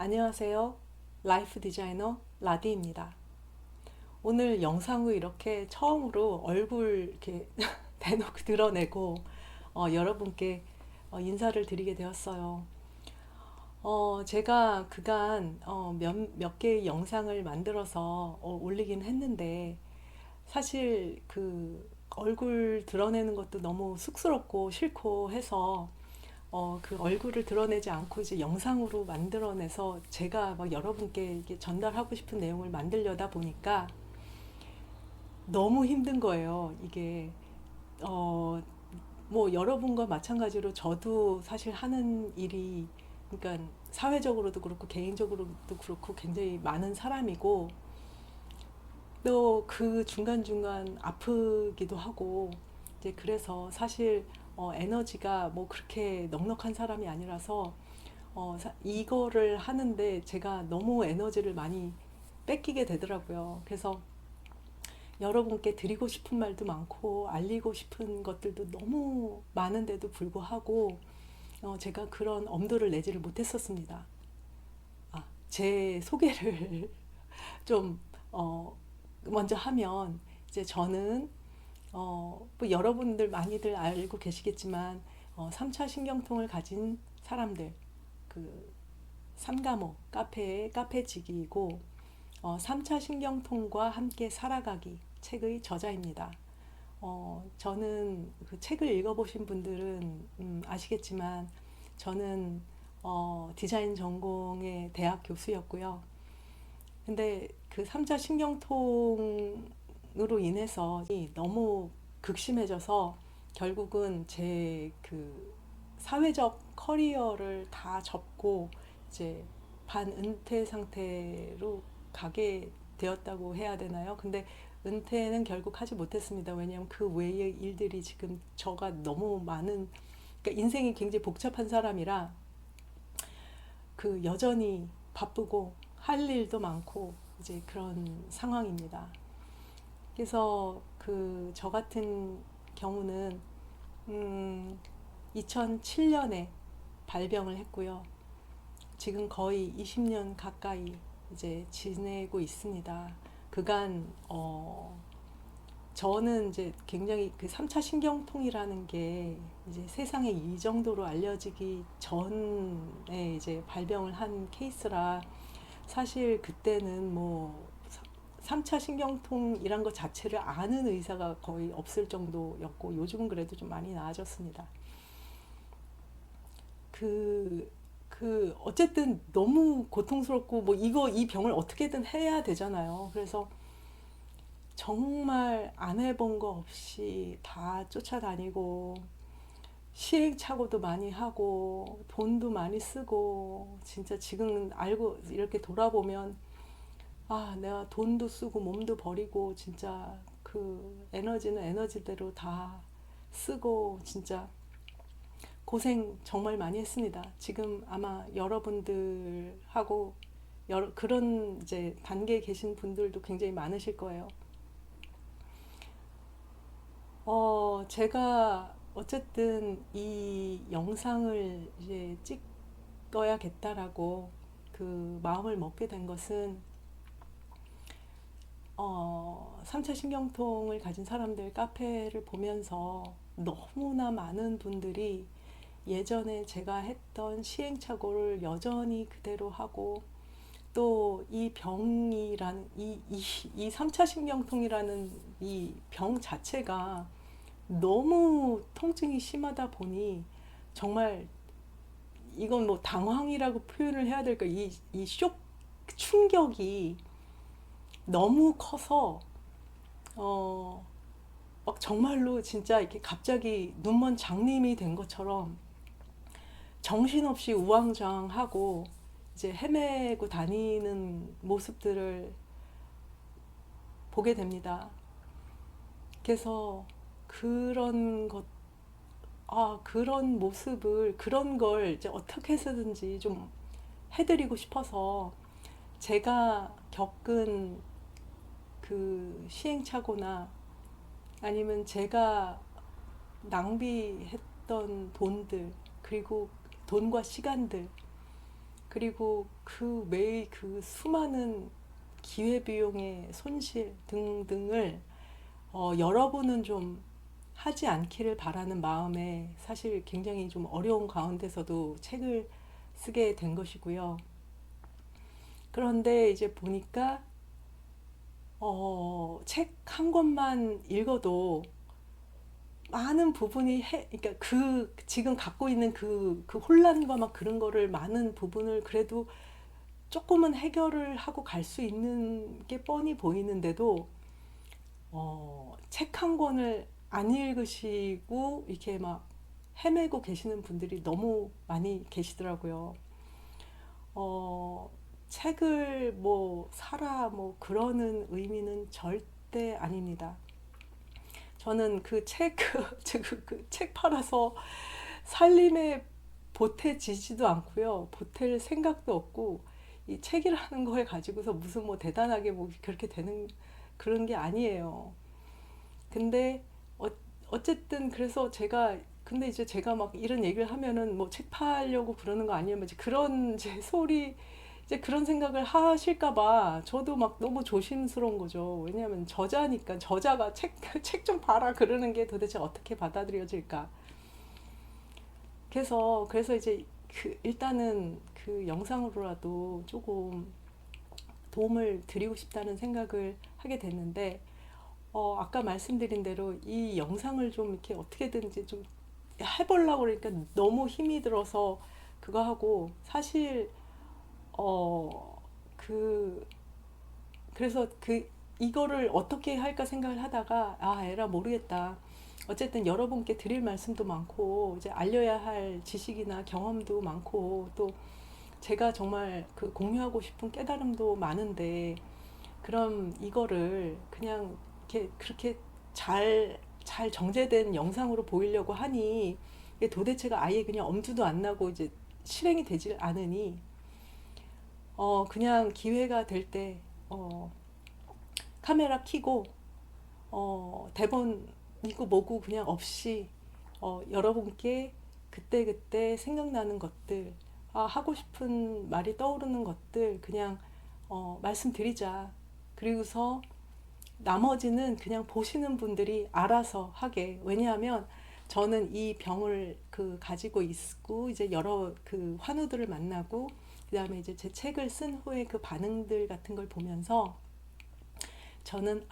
안녕하세요. 라이프 디자이너 라디입니다. 오늘 영상을 이렇게 처음으로 얼굴 이렇게 대놓고 드러내고 여러분께 인사를 드리게 되었어요. 제가 그간 몇 개의 영상을 만들어서 올리긴 했는데 사실 그 얼굴 드러내는 것도 너무 쑥스럽고 싫고 해서 그 얼굴을 드러내지 않고 이제 영상으로 만들어내서 제가 막 여러분께 이게 전달하고 싶은 내용을 만들려다 보니까 너무 힘든 거예요. 이게 어, 뭐 여러분과 마찬가지로 저도 사실 하는 일이 그러니까 사회적으로도 그렇고 개인적으로도 그렇고 굉장히 많은 사람이고 또 그 중간중간 아프기도 하고 이제 그래서 사실 에너지가 뭐 그렇게 넉넉한 사람이 아니라서 이거를 하는데 제가 너무 에너지를 많이 뺏기게 되더라고요. 그래서 여러분께 드리고 싶은 말도 많고 알리고 싶은 것들도 너무 많은데도 불구하고 제가 그런 엄두를 내지를 못했었습니다. 제 소개를 좀 먼저 하면 이제 저는 뭐 여러분들 많이들 알고 계시겠지만 3차 신경통을 가진 사람들 그 삼가모 카페의 카페지기이고 3차 신경통과 함께 살아가기 책의 저자입니다. 저는 그 책을 읽어보신 분들은 아시겠지만 저는 디자인 전공의 대학 교수였고요. 근데 그 3차 신경통으로 인해서 너무 극심해져서 결국은 제 그 사회적 커리어를 다 접고 이제 반은퇴 상태로 가게 되었다고 해야 되나요? 근데 은퇴는 결국 하지 못했습니다. 왜냐하면 그 외의 일들이 지금 저가 너무 많은, 그러니까 인생이 굉장히 복잡한 사람이라 그 여전히 바쁘고 할 일도 많고 이제 그런 상황입니다. 그래서 그 저 같은 경우는 2007년에 발병을 했고요. 지금 거의 20년 가까이 이제 지내고 있습니다. 그간 저는 이제 굉장히 그 3차 신경통이라는 게 이제 세상에 이 정도로 알려지기 전에 이제 발병을 한 케이스라 사실 그때는 뭐 3차 신경통이란 것 자체를 아는 의사가 거의 없을 정도였고 요즘은 그래도 좀 많이 나아졌습니다. 그, 어쨌든 너무 고통스럽고 뭐 이 병을 어떻게든 해야 되잖아요. 그래서 정말 안 해본 거 없이 다 쫓아다니고 시행착오도 많이 하고 돈도 많이 쓰고 진짜 지금 알고 이렇게 돌아보면 내가 돈도 쓰고 몸도 버리고 진짜 그 에너지는 에너지대로 다 쓰고 진짜 고생 정말 많이 했습니다. 지금 아마 여러분들하고 그런 이제 단계에 계신 분들도 굉장히 많으실 거예요. 제가 어쨌든 이 영상을 이제 찍어야겠다라고 그 마음을 먹게 된 것은 3차 신경통을 가진 사람들 카페를 보면서 너무나 많은 분들이 예전에 제가 했던 시행착오를 여전히 그대로 하고 또 이 병이라는 이 3차 신경통이라는 이 병 자체가 너무 통증이 심하다 보니 정말 이건 뭐 당황이라고 표현을 해야 될까 이 충격이 너무 커서 어, 막 정말로 진짜 이렇게 갑자기 눈먼 장님이 된 것처럼 정신없이 우왕좌왕하고 이제 헤매고 다니는 모습들을 보게 됩니다. 그래서 그런 것, 그런 모습을, 그런 걸 이제 어떻게 해서든지 좀 해드리고 싶어서 제가 겪은 그 시행착오나 아니면 제가 낭비했던 돈들, 그리고 돈과 시간들, 그리고 그 매일 그 수많은 기회비용의 손실 등등을 여러분은 좀 하지 않기를 바라는 마음에 사실 굉장히 좀 어려운 가운데서도 책을 쓰게 된 것이고요. 그런데 이제 보니까 책 한 권만 읽어도 많은 부분이 그러니까 그 지금 갖고 있는 그 혼란과 막 그런 거를 많은 부분을 그래도 조금은 해결을 하고 갈 수 있는 게 뻔히 보이는데도 책 한 권을 안 읽으시고 이렇게 막 헤매고 계시는 분들이 너무 많이 계시더라고요. 어, 책을 뭐 사라 뭐 그러는 의미는 절대 아닙니다. 저는 그 책, 책 팔아서 살림에 보태지지도 않고요. 보탤 생각도 없고, 이 책이라는 거에 가지고서 무슨 뭐 대단하게 뭐 그렇게 되는 그런 게 아니에요. 근데 어쨌든 그래서 근데 이제 제가 막 이런 얘기를 하면은 뭐 책 팔려고 그러는 거 아니에요. 이제 그런 제 소리, 이제 그런 생각을 하실까 봐 저도 막 너무 조심스러운 거죠. 왜냐하면 저자니까 저자가 책 좀 봐라 그러는 게 도대체 어떻게 받아들여질까. 그래서 이제 일단은 그 영상으로라도 조금 도움을 드리고 싶다는 생각을 하게 됐는데, 아까 말씀드린 대로 이 영상을 좀 이렇게 어떻게든지 좀 해보려고 그러니까 너무 힘이 들어서 그거 하고, 사실, 어, 그, 그래서 이거를 어떻게 할까 생각을 하다가, 아, 에라 모르겠다. 어쨌든 여러분께 드릴 말씀도 많고, 이제 알려야 할 지식이나 경험도 많고, 또 제가 정말 그 공유하고 싶은 깨달음도 많은데, 그럼 이거를 그냥 이렇게 그렇게 잘 정제된 영상으로 보이려고 하니 이게 도대체가 아예 그냥 엄두도 안 나고 이제 실행이 되질 않으니 그냥 기회가 될 때 카메라 켜고 대본 있고 뭐고 그냥 없이 여러분께 그때그때 생각나는 것들, 하고 싶은 말이 떠오르는 것들 그냥 말씀드리자. 그리고서 나머지는 그냥 보시는 분들이 알아서 하게. 왜냐하면 저는 이 병을 가지고 있고 이제 여러 그 환우들을 만나고 그다음에 이제 제 책을 쓴 후에 그 반응들 같은 걸 보면서 저는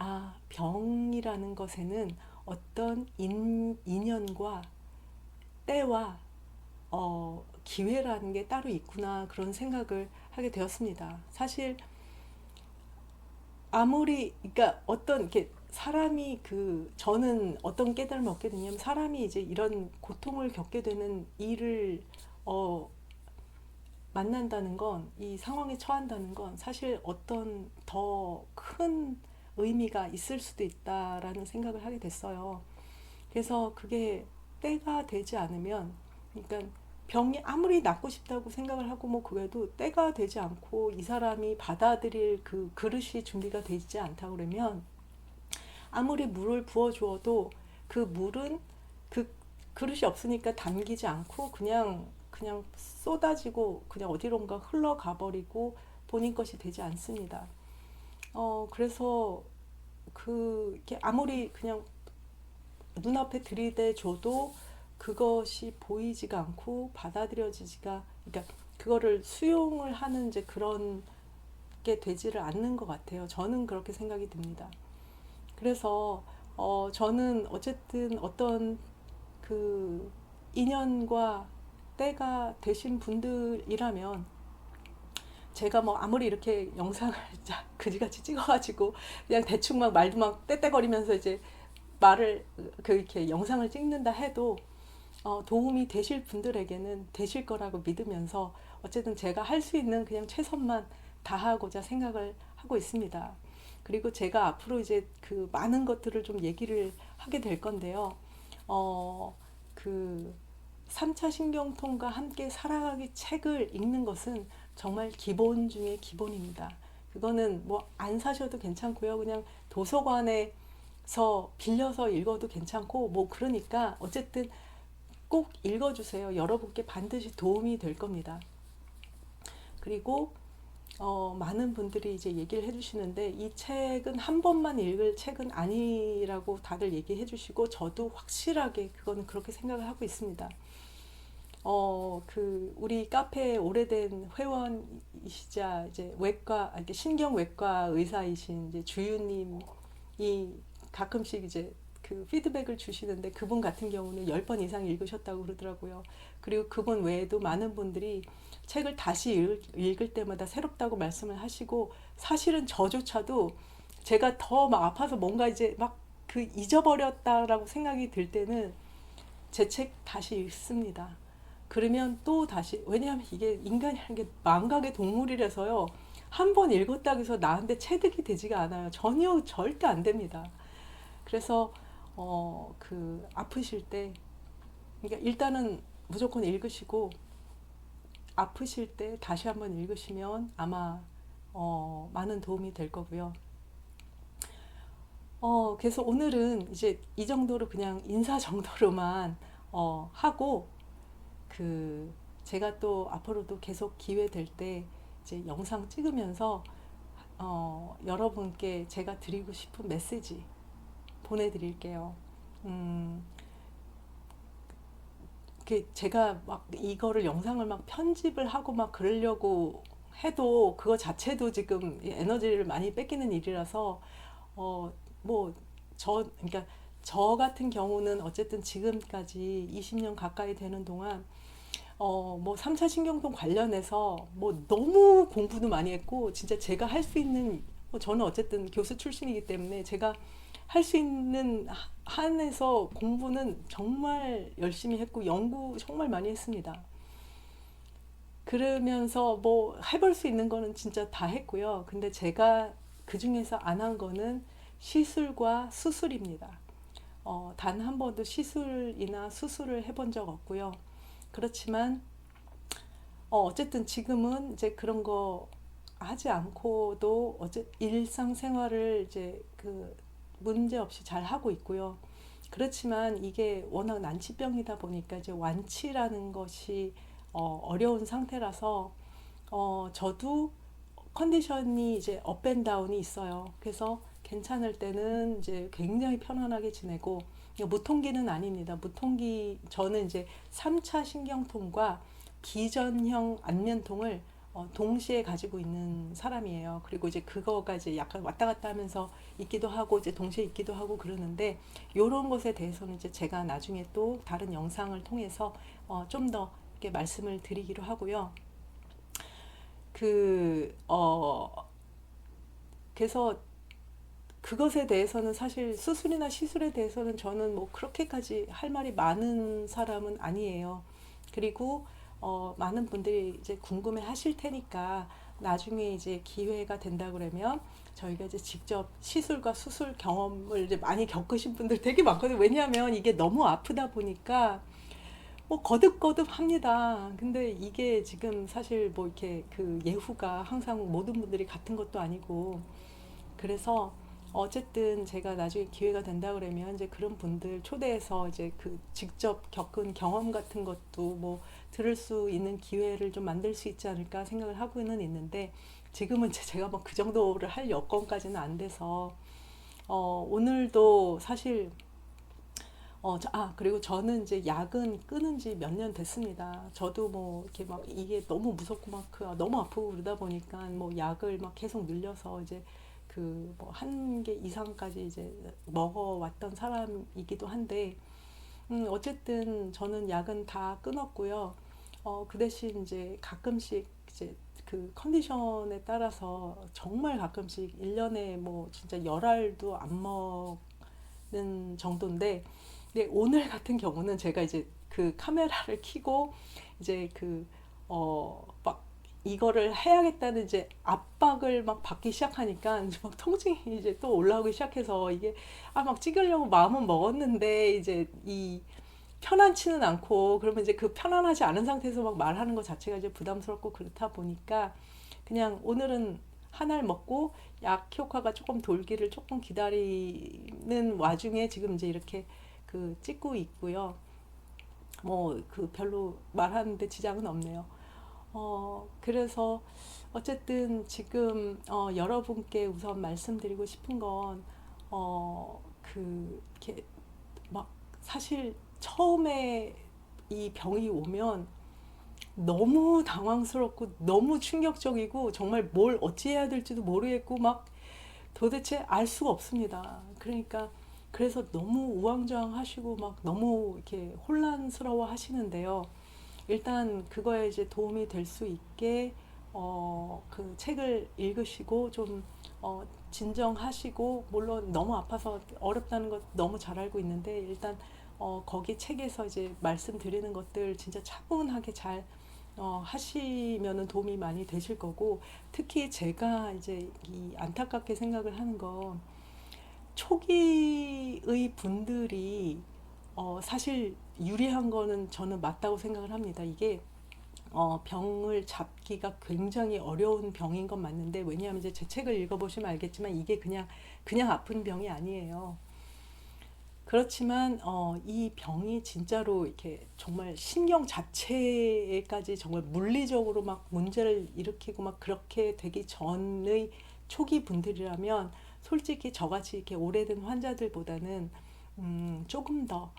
병이라는 것에는 어떤 인연과 때와 기회라는 게 따로 있구나 그런 생각을 하게 되었습니다. 사실 아무리 그러니까 어떤 이렇게 사람이 저는 어떤 깨달음을 얻게 되냐면 사람이 이제 이런 고통을 겪게 되는 일을 어, 만난다는 건 이 상황에 처한다는 건 사실 어떤 더 큰 의미가 있을 수도 있다라는 생각을 하게 됐어요. 그래서 그게 때가 되지 않으면 그러니까 병이 아무리 낫고 싶다고 생각을 하고 뭐 그래도 때가 되지 않고 이 사람이 받아들일 그 그릇이 준비가 되지 않다 그러면 아무리 물을 부어 주어도 그 물은 그 그릇이 없으니까 담기지 않고 그냥 쏟아지고 그냥 어디론가 흘러가 버리고 본인 것이 되지 않습니다. 그래서 이렇게 아무리 그냥 눈앞에 들이대 줘도 그것이 보이지가 않고 받아들여지지가 그러니까 그거를 수용을 하는 이제 그런 게 되지를 않는 것 같아요. 저는 그렇게 생각이 듭니다. 그래서 저는 어쨌든 어떤 그 인연과 때가 되신 분들이라면 제가 뭐 아무리 이렇게 영상을 그지같이 찍어가지고 그냥 대충 막 말도 막 떼떼거리면서 이제 말을 이렇게 영상을 찍는다 해도 도움이 되실 분들에게는 되실 거라고 믿으면서 어쨌든 제가 할 수 있는 그냥 최선만 다하고자 생각을 하고 있습니다. 그리고 제가 앞으로 이제 그 많은 것들을 좀 얘기를 하게 될 건데요. 그 3차 신경통과 함께 살아가기 책을 읽는 것은 정말 기본 중에 기본입니다. 그거는 뭐 안 사셔도 괜찮고요. 그냥 도서관에서 빌려서 읽어도 괜찮고 뭐 그러니까 어쨌든 꼭 읽어주세요. 여러분께 반드시 도움이 될 겁니다. 그리고 많은 분들이 이제 얘기를 해주시는데 이 책은 한 번만 읽을 책은 아니라고 다들 얘기해 주시고 저도 확실하게 그거는 그렇게 생각을 하고 있습니다. 우리 카페 오래된 회원이시자 이제 이렇게 신경외과 의사이신 이제 주유님이 가끔씩 이제 그 피드백을 주시는데 그분 같은 경우는 10번 이상 읽으셨다고 그러더라고요. 그리고 그분 외에도 많은 분들이 책을 다시 읽을 때마다 새롭다고 말씀을 하시고 사실은 저조차도 제가 더 막 아파서 뭔가 이제 막 그 잊어버렸다라고 생각이 들 때는 제 책 다시 읽습니다. 그러면 또 다시 왜냐하면 이게 인간이라는 게 망각의 동물이라서요. 한 번 읽었다고 해서 나한테 체득이 되지가 않아요. 전혀 절대 안 됩니다. 그래서 아프실 때 그러니까 일단은 무조건 읽으시고 아프실 때 다시 한번 읽으시면 아마 많은 도움이 될 거고요. 그래서 오늘은 이제 이 정도로 그냥 인사 정도로만 하고 제가 또 앞으로도 계속 기회 될 때 이제 영상 찍으면서 여러분께 제가 드리고 싶은 메시지 보내드릴게요. 음, 제가 막 이거를 영상을 막 편집을 하고 막 그러려고 해도 그거 자체도 지금 에너지를 많이 뺏기는 일이라서 어, 뭐, 그러니까 저 같은 경우는 어쨌든 지금까지 20년 가까이 되는 동안, 뭐 3차 신경통 관련해서 뭐 너무 공부도 많이 했고, 진짜 제가 할 수 있는, 저는 어쨌든 교수 출신이기 때문에 제가 할 수 있는 한에서 공부는 정말 열심히 했고, 연구 정말 많이 했습니다. 그러면서 뭐 해볼 수 있는 거는 진짜 다 했고요. 근데 제가 그 중에서 안 한 거는 시술과 수술입니다. 단 한 번도 시술이나 수술을 해본 적 없고요. 그렇지만 어쨌든 지금은 이제 그런 거 하지 않고도 일상생활을 이제 그 문제 없이 잘 하고 있고요. 그렇지만 이게 워낙 난치병이다 보니까 이제 완치라는 것이 어려운 상태라서 저도 컨디션이 이제 업앤다운이 있어요. 그래서 괜찮을 때는 이제 굉장히 편안하게 지내고 무통기는 아닙니다. 무통기 저는 이제 3차 신경통과 기전형 안면통을 동시에 가지고 있는 사람이에요. 그리고 이제 그거가 이제 약간 왔다 갔다 하면서 있기도 하고 이제 동시에 있기도 하고 그러는데 요런 것에 대해서는 이제 제가 나중에 또 다른 영상을 통해서 좀 더 이렇게 말씀을 드리기로 하고요. 그, 어, 그래서 그것에 대해서는 사실 수술이나 시술에 대해서는 저는 뭐 그렇게까지 할 말이 많은 사람은 아니에요. 그리고 많은 분들이 이제 궁금해 하실 테니까 나중에 이제 기회가 된다 그러면 저희가 이제 직접 시술과 수술 경험을 이제 많이 겪으신 분들 되게 많거든요. 왜냐하면 이게 너무 아프다 보니까 뭐 거듭거듭 합니다. 근데 이게 지금 사실 뭐 이렇게 그 예후가 항상 모든 분들이 같은 것도 아니고 그래서 어쨌든 제가 나중에 기회가 된다 그러면 이제 그런 분들 초대해서 이제 그 직접 겪은 경험 같은 것도 뭐 들을 수 있는 기회를 좀 만들 수 있지 않을까 생각을 하고는 있는데 지금은 제가 뭐 그 정도를 할 여건까지는 안 돼서 오늘도 사실 그리고 저는 이제 약은 끊은 지 몇 년 됐습니다. 저도 뭐, 이렇게 막, 이게 너무 무섭고 막, 너무 아프고 그러다 보니까 뭐, 약을 막 계속 늘려서 이제 그, 뭐, 한 개 이상까지 이제 먹어왔던 사람이기도 한데, 어쨌든 저는 약은 다 끊었고요. 그 대신 이제 가끔씩 이제 그 컨디션에 따라서 정말 가끔씩 1년에 뭐, 진짜 열알도 안 먹는 정도인데, 근데 오늘 같은 경우는 제가 이제 그 카메라를 켜고 이제 막 이거를 해야겠다는 이제 압박을 막 받기 시작하니까 이제 막 통증이 이제 또 올라오기 시작해서 이게 막 찍으려고 마음은 먹었는데 이제 이 편안치는 않고 그러면 이제 그 편안하지 않은 상태에서 막 말하는 것 자체가 이제 부담스럽고 그렇다 보니까 그냥 오늘은 한 알 먹고 약 효과가 조금 돌기를 조금 기다리는 와중에 지금 이제 이렇게 찍고 있고요. 뭐 별로 말하는데 지장은 없네요. 그래서 어쨌든 지금 여러분께 우선 말씀드리고 싶은 건 이렇게 막 사실 처음에 이 병이 오면 너무 당황스럽고 너무 충격적이고 정말 뭘 어찌해야 될지도 모르겠고 막 도대체 알 수가 없습니다. 그러니까 그래서 너무 우왕좌왕하시고 막 너무 이렇게 혼란스러워 하시는데요. 일단 그거에 이제 도움이 될 수 있게 그 책을 읽으시고 좀 진정하시고, 물론 너무 아파서 어렵다는 것 너무 잘 알고 있는데 일단 거기 책에서 이제 말씀드리는 것들 진짜 차분하게 잘 하시면은 도움이 많이 되실 거고, 특히 제가 이제 이 안타깝게 생각을 하는 건 초기의 분들이 사실 유리한 거는 저는 맞다고 생각을 합니다. 이게 병을 잡기가 굉장히 어려운 병인 건 맞는데, 왜냐하면 이제 제 책을 읽어보시면 알겠지만 이게 그냥 아픈 병이 아니에요. 그렇지만 이 병이 진짜로 이렇게 정말 신경 자체까지 정말 물리적으로 막 문제를 일으키고 막 그렇게 되기 전의 초기 분들이라면 솔직히 저같이 이렇게 오래된 환자들보다는 조금 더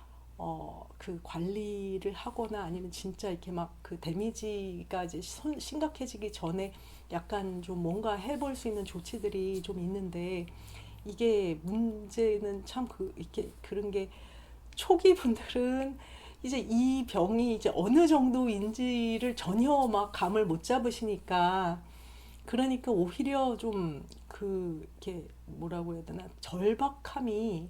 그 관리를 하거나 아니면 진짜 이렇게 막 그 데미지가 이제 심각해지기 전에 약간 좀 뭔가 해볼 수 있는 조치들이 좀 있는데, 이게 문제는 참 이렇게 그런 게 초기 분들은 이제 이 병이 이제 어느 정도인지를 전혀 막 감을 못 잡으시니까, 그러니까 오히려 좀 이렇게 뭐라고 해야 되나, 절박함이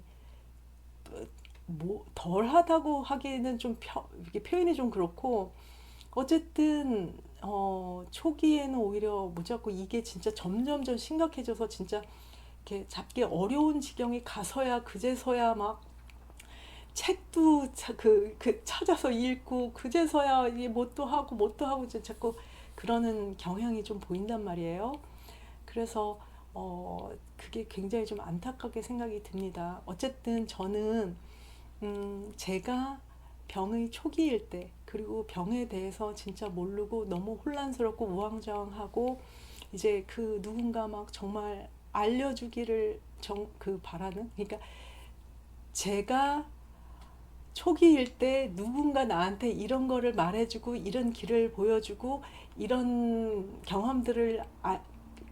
뭐 덜하다고 하기에는 좀 이게 표현이 좀 그렇고, 어쨌든 초기에는 오히려 무조건 이게 진짜 점점점 심각해져서 진짜 이렇게 잡기 어려운 지경에 가서야 그제서야 막 책도 찾아서 읽고 그제서야 이게 뭣도 하고 뭣도 하고 이제 자꾸 그러는 경향이 좀 보인단 말이에요. 그래서 그게 굉장히 좀 안타깝게 생각이 듭니다. 어쨌든 저는 제가 병의 초기일 때, 그리고 병에 대해서 진짜 모르고 너무 혼란스럽고 우왕좌왕하고 이제 그 누군가 막 정말 알려주기를 바라는, 그러니까 제가 초기일 때 누군가 나한테 이런 거를 말해주고 이런 길을 보여주고 이런 경험들을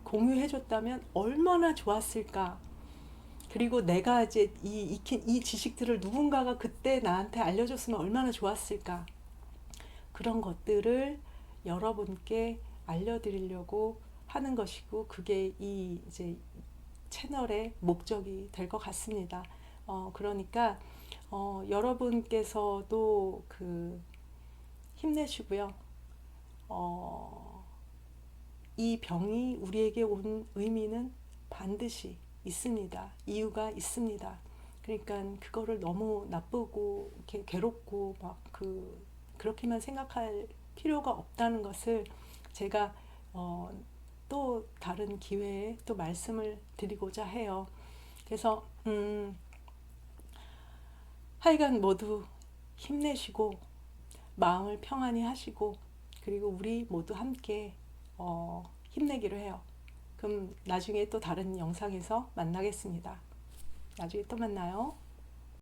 공유해줬다면 얼마나 좋았을까. 그리고 내가 이제 익힌 이 지식들을 누군가가 그때 나한테 알려줬으면 얼마나 좋았을까. 그런 것들을 여러분께 알려드리려고 하는 것이고, 그게 이 이제 채널의 목적이 될 것 같습니다. 그러니까 여러분께서도 힘내시고요. 어, 이 병이 우리에게 온 의미는 반드시 있습니다. 이유가 있습니다. 그러니까 그거를 너무 나쁘고 이렇게 괴롭고 막 그렇게만 생각할 필요가 없다는 것을 제가 또 다른 기회에 또 말씀을 드리고자 해요. 그래서 하여간 모두 힘내시고 마음을 평안히 하시고, 그리고 우리 모두 함께 힘내기로 해요. 그럼 나중에 또 다른 영상에서 만나겠습니다. 나중에 또 만나요.